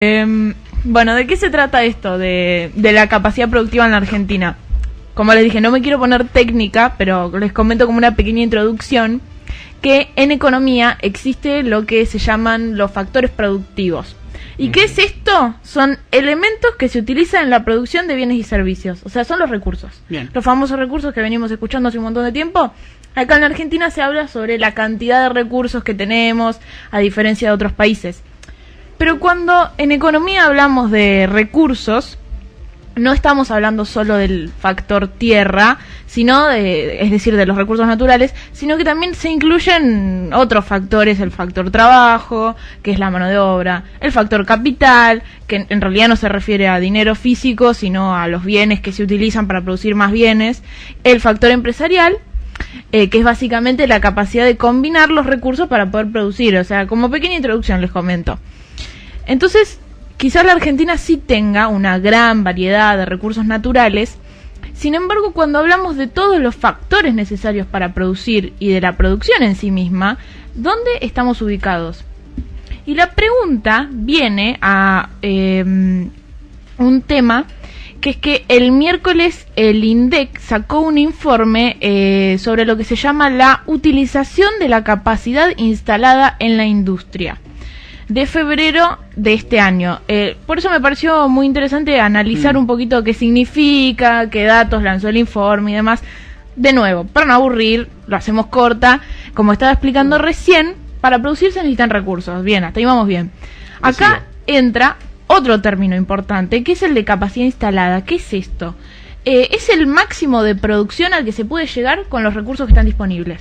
Bueno, ¿de qué se trata esto de la capacidad productiva en la Argentina? Como les dije, no me quiero poner técnica, pero les comento como una pequeña introducción que en economía existe lo que se llaman los factores productivos. ¿Y qué es esto? Son elementos que se utilizan en la producción de bienes y servicios. O sea, son los recursos. Bien. Los famosos recursos que venimos escuchando hace un montón de tiempo. Acá en la Argentina se habla sobre la cantidad de recursos que tenemos, a diferencia de otros países. Pero cuando en economía hablamos de recursos, no estamos hablando solo del factor tierra, sino es decir, de los recursos naturales, sino que también se incluyen otros factores, el factor trabajo, que es la mano de obra, el factor capital, que en realidad no se refiere a dinero físico, sino a los bienes que se utilizan para producir más bienes, el factor empresarial, que es básicamente la capacidad de combinar los recursos para poder producir. O sea, como pequeña introducción les comento. Entonces, quizás la Argentina sí tenga una gran variedad de recursos naturales. Sin embargo, cuando hablamos de todos los factores necesarios para producir y de la producción en sí misma, ¿dónde estamos ubicados? Y la pregunta viene a un tema que es que el miércoles el INDEC sacó un informe sobre lo que se llama la utilización de la capacidad instalada en la industria, de febrero de este año. Por eso me pareció muy interesante analizar un poquito qué significa, qué datos lanzó el informe y demás. De nuevo, para no aburrir, lo hacemos corta. Como estaba explicando recién, para producir se necesitan recursos. Bien, hasta ahí vamos bien. Acá entra otro término importante, que es el de capacidad instalada. ¿Qué es esto? Es el máximo de producción al que se puede llegar con los recursos que están disponibles.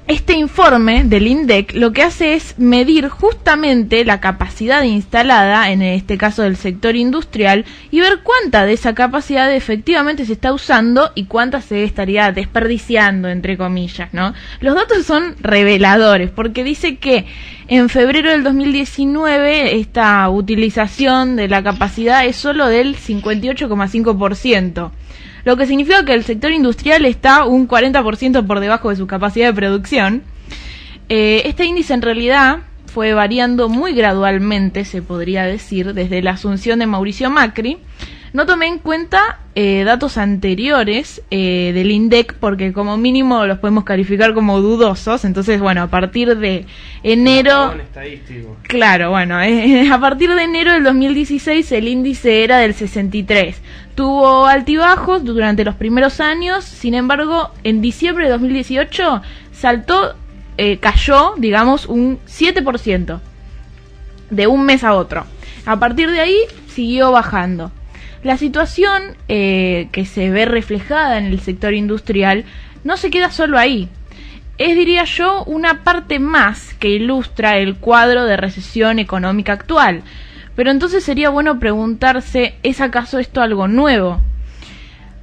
Este informe del INDEC lo que hace es medir justamente la capacidad instalada, en este caso del sector industrial, y ver cuánta de esa capacidad efectivamente se está usando y cuánta se estaría desperdiciando, entre comillas, ¿no? Los datos son reveladores, porque dice que en febrero del 2019 esta utilización de la capacidad es solo del 58,5%. Lo que significa que el sector industrial está un 40% por debajo de su capacidad de producción. Este índice en realidad fue variando muy gradualmente, se podría decir, desde la asunción de Mauricio Macri. No tomé en cuenta datos anteriores del INDEC, porque como mínimo los podemos calificar como dudosos. Entonces, bueno, a partir de enero... Claro, bueno, a partir de enero del 2016 el índice era del 63. Tuvo altibajos durante los primeros años, sin embargo, en diciembre de 2018 cayó, digamos, un 7% de un mes a otro. A partir de ahí siguió bajando. La situación que se ve reflejada en el sector industrial no se queda solo ahí. Es, diría yo, una parte más que ilustra el cuadro de recesión económica actual. Pero entonces sería bueno preguntarse, ¿es acaso esto algo nuevo?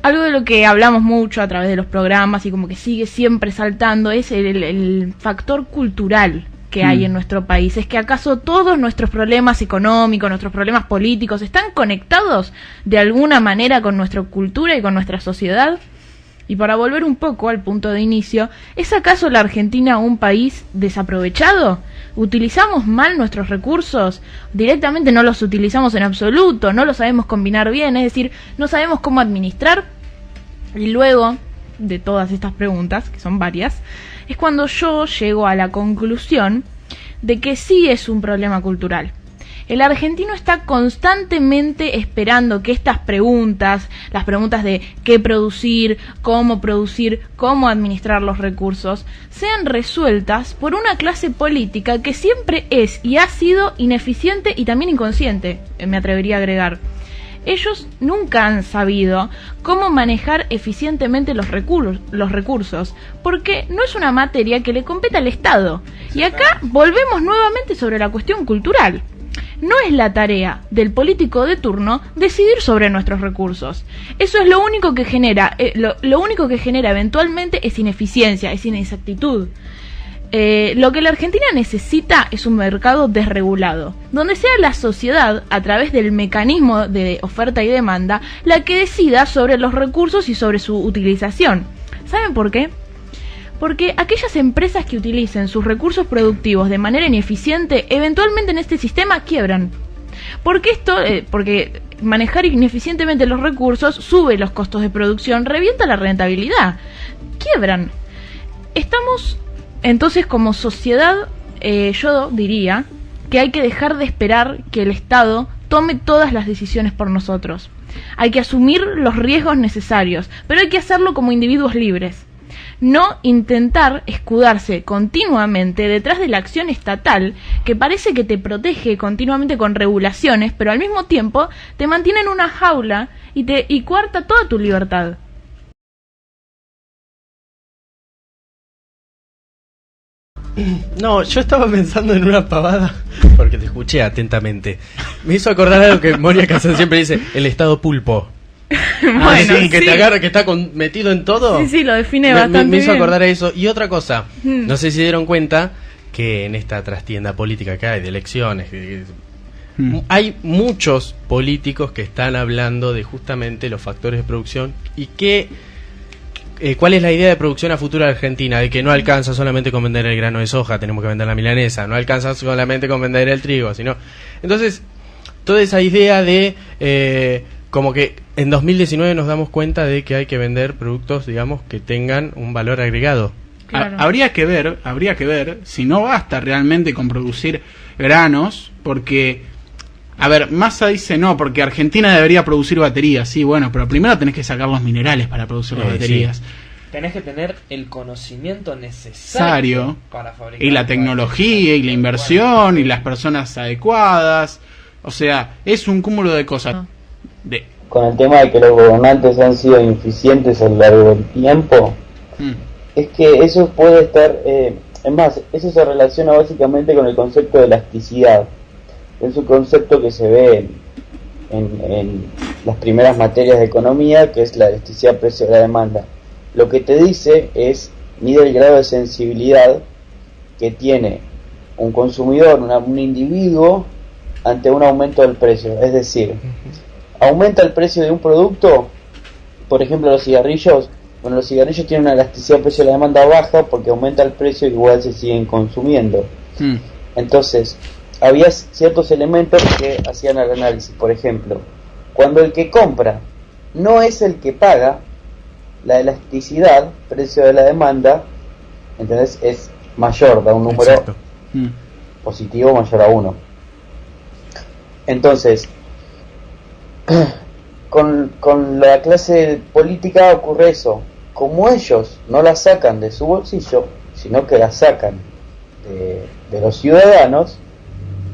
Algo de lo que hablamos mucho a través de los programas y como que sigue siempre saltando es el factor cultural que hay en nuestro país. ¿Es que acaso todos nuestros problemas económicos, nuestros problemas políticos están conectados de alguna manera con nuestra cultura y con nuestra sociedad? Y para volver un poco al punto de inicio, ¿es acaso la Argentina un país desaprovechado? ¿Utilizamos mal nuestros recursos? ¿Directamente no los utilizamos en absoluto? ¿No los sabemos combinar bien? Es decir, ¿no sabemos cómo administrar? Y luego de todas estas preguntas, que son varias, es cuando yo llego a la conclusión de que sí es un problema cultural. El argentino está constantemente esperando que estas preguntas, las preguntas de qué producir, cómo administrar los recursos, sean resueltas por una clase política que siempre es y ha sido ineficiente y también inconsciente, me atrevería a agregar. Ellos nunca han sabido cómo manejar eficientemente los recursos, porque no es una materia que le compete al Estado. Y acá volvemos nuevamente sobre la cuestión cultural. No es la tarea del político de turno decidir sobre nuestros recursos. Eso es lo único que genera, lo único que genera eventualmente es ineficiencia, es inexactitud. Lo que la Argentina necesita es un mercado desregulado, donde sea la sociedad, a través del mecanismo de oferta y demanda, la que decida sobre los recursos y sobre su utilización. ¿Saben por qué? Porque aquellas empresas que utilicen sus recursos productivos de manera ineficiente, eventualmente en este sistema quiebran. Porque manejar ineficientemente los recursos sube los costos de producción, revienta la rentabilidad, quiebran. Estamos, entonces, como sociedad, yo diría que hay que dejar de esperar que el Estado tome todas las decisiones por nosotros. Hay que asumir los riesgos necesarios, pero hay que hacerlo como individuos libres. No intentar escudarse continuamente detrás de la acción estatal, que parece que te protege continuamente con regulaciones, pero al mismo tiempo te mantiene en una jaula y coarta toda tu libertad. No, yo estaba pensando en una pavada, porque te escuché atentamente. Me hizo acordar algo que Moria Kazan siempre dice, el estado pulpo. Bueno, sí, que sí. te agarra, que está metido en todo. Sí, lo define bastante me hizo bien. acordar a eso. Y otra cosa, no sé si dieron cuenta que en esta trastienda política que hay de elecciones, hay muchos políticos que están hablando de justamente los factores de producción y que cuál es la idea de producción a futuro de Argentina, de que no alcanza solamente con vender el grano de soja, tenemos que vender la milanesa, no alcanza solamente con vender el trigo, sino entonces toda esa idea de como que en 2019 nos damos cuenta de que hay que vender productos, digamos, que tengan un valor agregado. Claro. Habría que ver si no basta realmente con producir granos, porque, a ver, Massa dice no, porque Argentina debería producir baterías, sí, bueno, pero primero tenés que sacar los minerales para producir las baterías. Sí. Tenés que tener el conocimiento necesario para fabricar. Y la tecnología, y la inversión, y las personas adecuadas. O sea, es un cúmulo de cosas. Con el tema de que los gobernantes han sido ineficientes a lo largo del tiempo, es que eso puede estar, es más, eso se relaciona básicamente con el concepto de elasticidad. Es un concepto que se ve en las primeras materias de economía, que es la elasticidad precio de la demanda. Lo que te dice es, mide el grado de sensibilidad que tiene un consumidor, un individuo, ante un aumento del precio. Es decir, aumenta el precio de un producto, por ejemplo los cigarrillos. Bueno, los cigarrillos tienen una elasticidad precio de la demanda baja porque aumenta el precio y igual se siguen consumiendo. Entonces, había ciertos elementos que hacían el análisis. Por ejemplo, cuando el que compra no es el que paga, la elasticidad precio de la demanda, ¿entendés?, es mayor, da un número positivo mayor a 1. Entonces, con la clase política ocurre eso. Como ellos no la sacan de su bolsillo, sino que la sacan de los ciudadanos,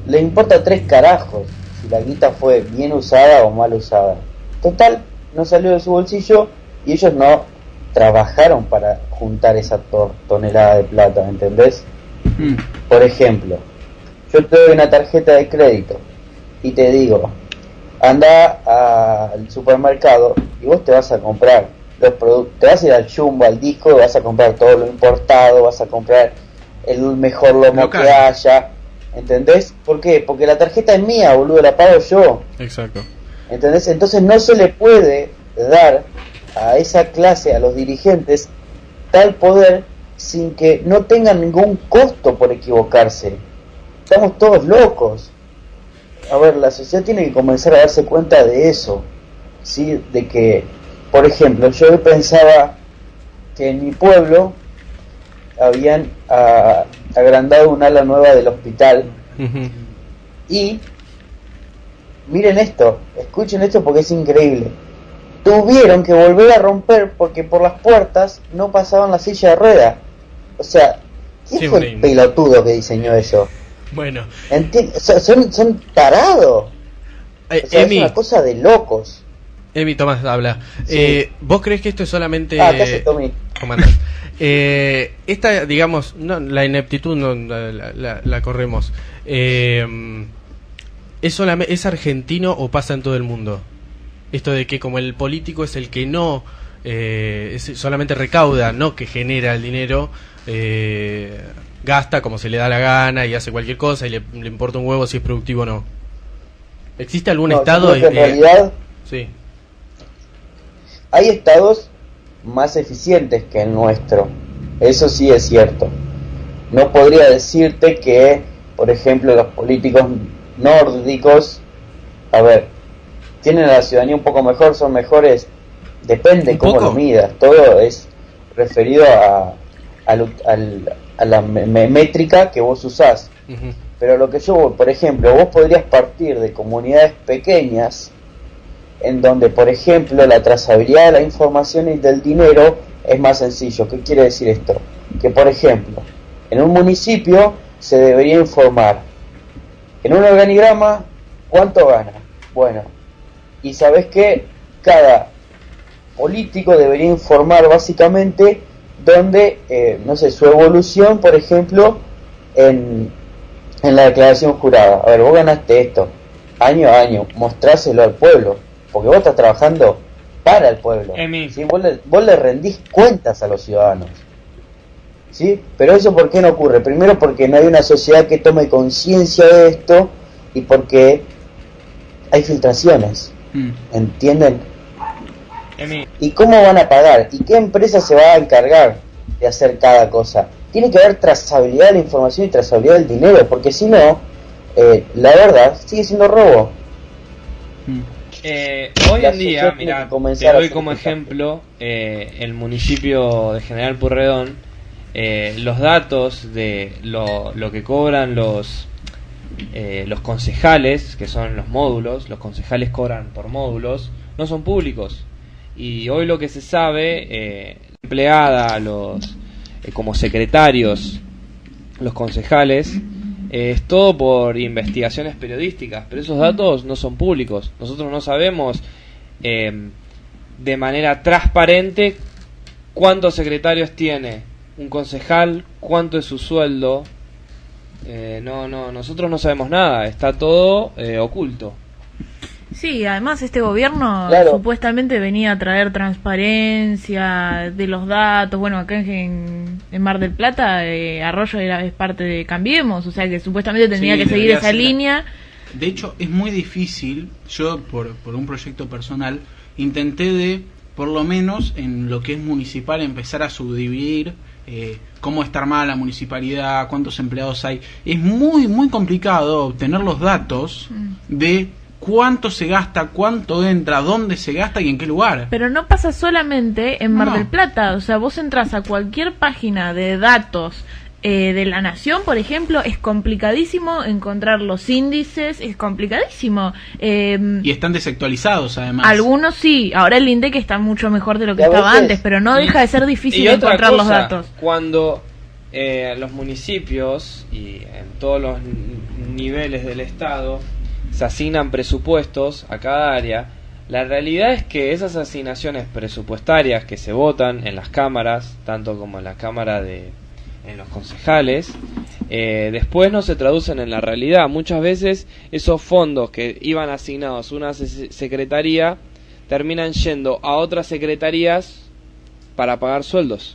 le importa 3 carajos si la guita fue bien usada o mal usada. Total, no salió de su bolsillo y ellos no trabajaron para juntar esa tonelada de plata, ¿entendés? Por ejemplo, yo te doy una tarjeta de crédito y te digo, anda al supermercado y vos te vas a comprar los productos, te vas a ir al Jumbo, al Disco, vas a comprar todo lo importado, vas a comprar el mejor lomo que haya, ¿entendés? ¿Por qué? Porque la tarjeta es mía, boludo, la pago yo. Exacto. ¿Entendés? Entonces no se le puede dar a esa clase, a los dirigentes, tal poder sin que no tengan ningún costo por equivocarse. Estamos todos locos. A ver, la sociedad tiene que comenzar a darse cuenta de eso, ¿sí? De que, por ejemplo, yo pensaba que en mi pueblo habían agrandado un ala nueva del hospital y miren esto, escuchen esto porque es increíble. Tuvieron que volver a romper porque por las puertas no pasaban la silla de rueda. O sea, ¿quién fue el pelotudo que diseñó eso? Bueno, son tarados. O sea, Emi, es una cosa de locos. Emi, Tomás habla. Sí. ¿Vos crees que esto es solamente... ¿Qué haces, Tommy? ¿Cómo andás? Esta, digamos, no, la ineptitud no, la corremos. ¿Es argentino o pasa en todo el mundo? Esto de que como el político es el que no solamente recauda, no que genera el dinero, gasta como se le da la gana y hace cualquier cosa y le importa un huevo si es productivo o no. ¿Existe algún estado? Yo creo que en realidad sí. Hay estados más eficientes que el nuestro, Eso sí es cierto. No podría decirte que, por ejemplo, los políticos nórdicos, a ver, tienen a la ciudadanía un poco mejor, son mejores, depende cómo lo midas, todo es referido a la métrica que vos usás. Pero lo que yo, por ejemplo, vos podrías partir de comunidades pequeñas en donde, por ejemplo, la trazabilidad de la información y del dinero es más sencillo. ¿Qué quiere decir esto? Que, por ejemplo, en un municipio se debería informar en un organigrama cuánto gana. Bueno, y sabes que cada político debería informar básicamente donde, no sé, su evolución, por ejemplo, en la declaración jurada. A ver, vos ganaste esto, año a año, mostráselo al pueblo, porque vos estás trabajando para el pueblo. ¿Sí? Vos le rendís cuentas a los ciudadanos. ¿Sí? Pero eso, ¿por qué no ocurre? Primero porque no hay una sociedad que tome conciencia de esto y porque hay filtraciones. ¿Entienden? ¿Y cómo van a pagar? ¿Y qué empresa se va a encargar de hacer cada cosa? Tiene que haber trazabilidad de la información y trazabilidad del dinero, porque si no, la verdad, sigue siendo robo. Hoy en día, mira, te doy como ejemplo el municipio de General Pueyrredón. Los datos de lo que cobran los concejales, que son los módulos, los concejales cobran por módulos, no son públicos. Y hoy lo que se sabe, empleada como secretarios, los concejales, es todo por investigaciones periodísticas, pero esos datos no son públicos. Nosotros no sabemos de manera transparente cuántos secretarios tiene un concejal, cuánto es su sueldo. Nosotros no sabemos nada, está todo oculto. Sí, además este gobierno supuestamente venía a traer transparencia de los datos. Bueno, acá en Mar del Plata, Arroyo es parte de Cambiemos, o sea que supuestamente tendría que seguir esa línea. De hecho, es muy difícil. Yo, por un proyecto personal, intenté de, por lo menos en lo que es municipal, empezar a subdividir cómo está armada la municipalidad, cuántos empleados hay. Es muy, muy complicado obtener los datos de cuánto se gasta, cuánto entra, dónde se gasta y en qué lugar. Pero no pasa solamente en Mar del Plata, o sea, vos entras a cualquier página de datos de la Nación, por ejemplo, es complicadísimo encontrar los índices, es complicadísimo. Y están desactualizados, además. Algunos sí, ahora el INDEC está mucho mejor de lo que estaba antes, pero no deja de ser difícil encontrar los datos. Cuando los municipios y en todos los niveles del Estado se asignan presupuestos a cada área, la realidad es que esas asignaciones presupuestarias que se votan en las cámaras, tanto como en la cámara en los concejales, después no se traducen en la realidad. Muchas veces esos fondos que iban asignados a una secretaría terminan yendo a otras secretarías para pagar sueldos.